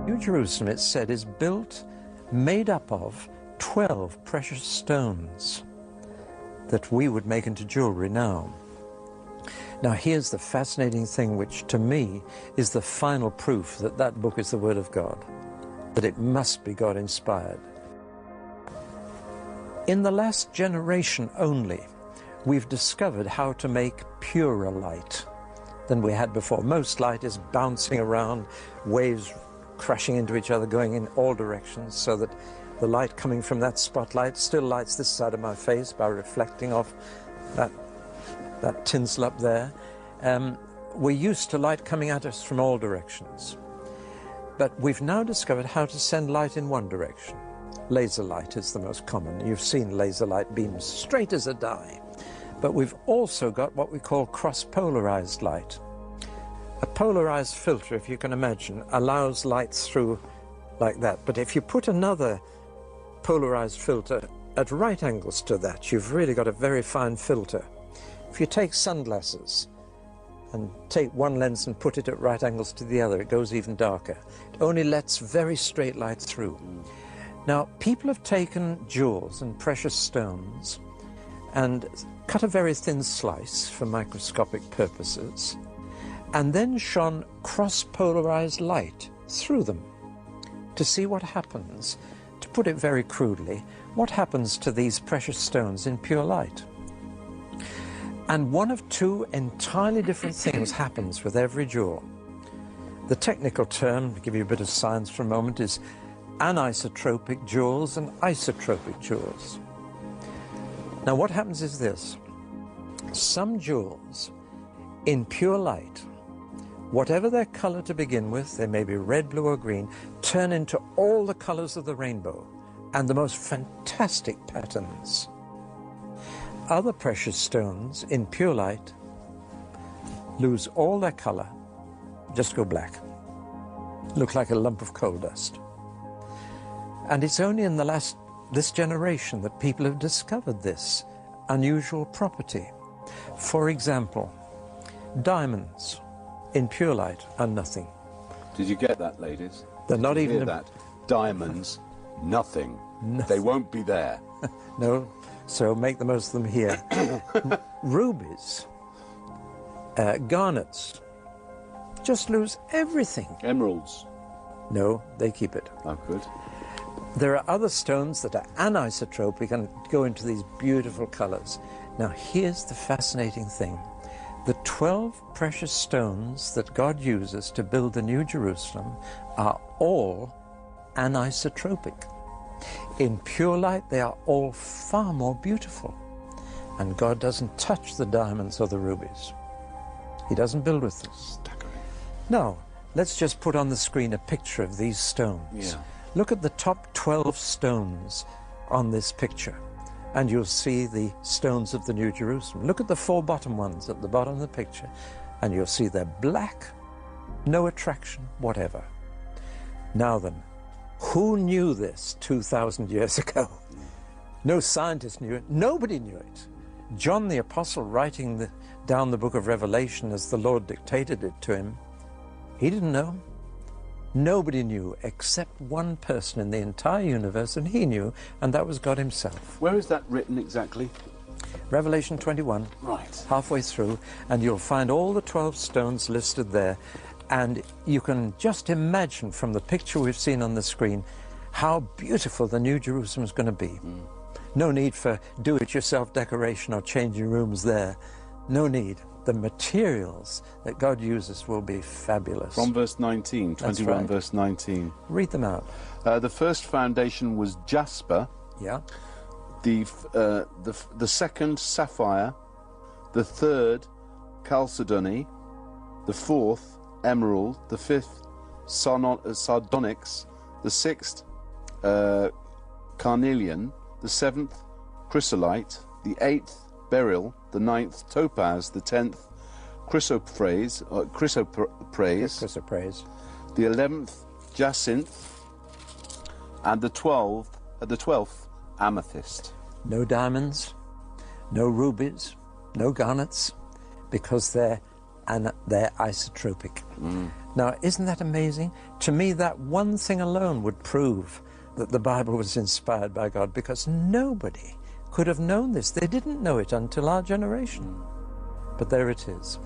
New Jerusalem, it's said, is built, made up of 12 precious stones that we would make into jewelry now. Now here's the fascinating thing, which to me is the final proof that that book is the Word of God, that it must be God-inspired. In the last generation only, we've discovered how to make purer light than we had before. Most light is bouncing around, waves crashing into each other, going in all directions, so that the light coming from that spotlight still lights this side of my face by reflecting off that tinsel up there. We're used to light coming at us from all directions. But we've now discovered how to send light in one direction. Laser light is the most common. You've seen laser light beams straight as a die. But we've also got what we call cross-polarized light. A polarized filter, if you can imagine, allows light through like that. But if you put another polarized filter at right angles to that, you've really got a very fine filter. If you take sunglasses and take one lens and put it at right angles to the other, it goes even darker. It only lets very straight light through. Now, people have taken jewels and precious stones and cut a very thin slice for microscopic purposes, and then shone cross-polarized light through them to see what happens. To put it very crudely, what happens to these precious stones in pure light? And one of two entirely different things happens with every jewel. The technical term, to give you a bit of science for a moment, is anisotropic jewels and isotropic jewels. Now what happens is this. Some jewels in pure light, whatever their color to begin with, they may be red, blue or green, turn into all the colors of the rainbow and the most fantastic patterns. Other precious stones in pure light lose all their color, just go black, look like a lump of coal dust. And it's only in this generation that people have discovered this unusual property. For example, diamonds in pure light are nothing. Did you get that, ladies? They're not even hear that. Diamonds, nothing. They won't be there. No, so make the most of them here. Rubies, garnets, just lose everything. Emeralds? No, they keep it. Oh, good. There are other stones that are anisotropic and go into these beautiful colors. Now here's the fascinating thing. The 12 precious stones that God uses to build the New Jerusalem are all anisotropic. In pure light, they are all far more beautiful. And God doesn't touch the diamonds or the rubies. He doesn't build with them. Staggering. Now, let's just put on the screen a picture of these stones. Yeah. Look at the top 12 stones on this picture, and you'll see the stones of the New Jerusalem. Look at the 4 bottom ones at the bottom of the picture, and you'll see they're black, no attraction, whatever. Now then, who knew this 2,000 years ago? No scientist knew it. Nobody knew it. John the Apostle, writing down the book of Revelation as the Lord dictated it to him, he didn't know. Nobody knew except one person in the entire universe, and he knew, and that was God himself. Where is that written exactly? Revelation 21, right, halfway through, and you'll find all the 12 stones listed there. And you can just imagine from the picture we've seen on the screen how beautiful the New Jerusalem is going to be. No need for do-it-yourself decoration or changing rooms there. No need. The materials that God uses will be fabulous. From verse 19, 21 right. Verse 19. Read them out. The first foundation was jasper. Yeah. The second, sapphire. The third, chalcedony. The fourth, emerald. The fifth, sardonyx. The sixth, carnelian. The seventh, chrysolite. The eighth, beryl. The ninth, topaz. The 10th, chrysoprase. The 11th, jacinth. And the 12th, amethyst. No diamonds, no rubies, no garnets, because they're isotropic. Now, isn't that amazing? To me, that one thing alone would prove that the Bible was inspired by God, because nobody could have known this. They didn't know it until our generation. But there it is.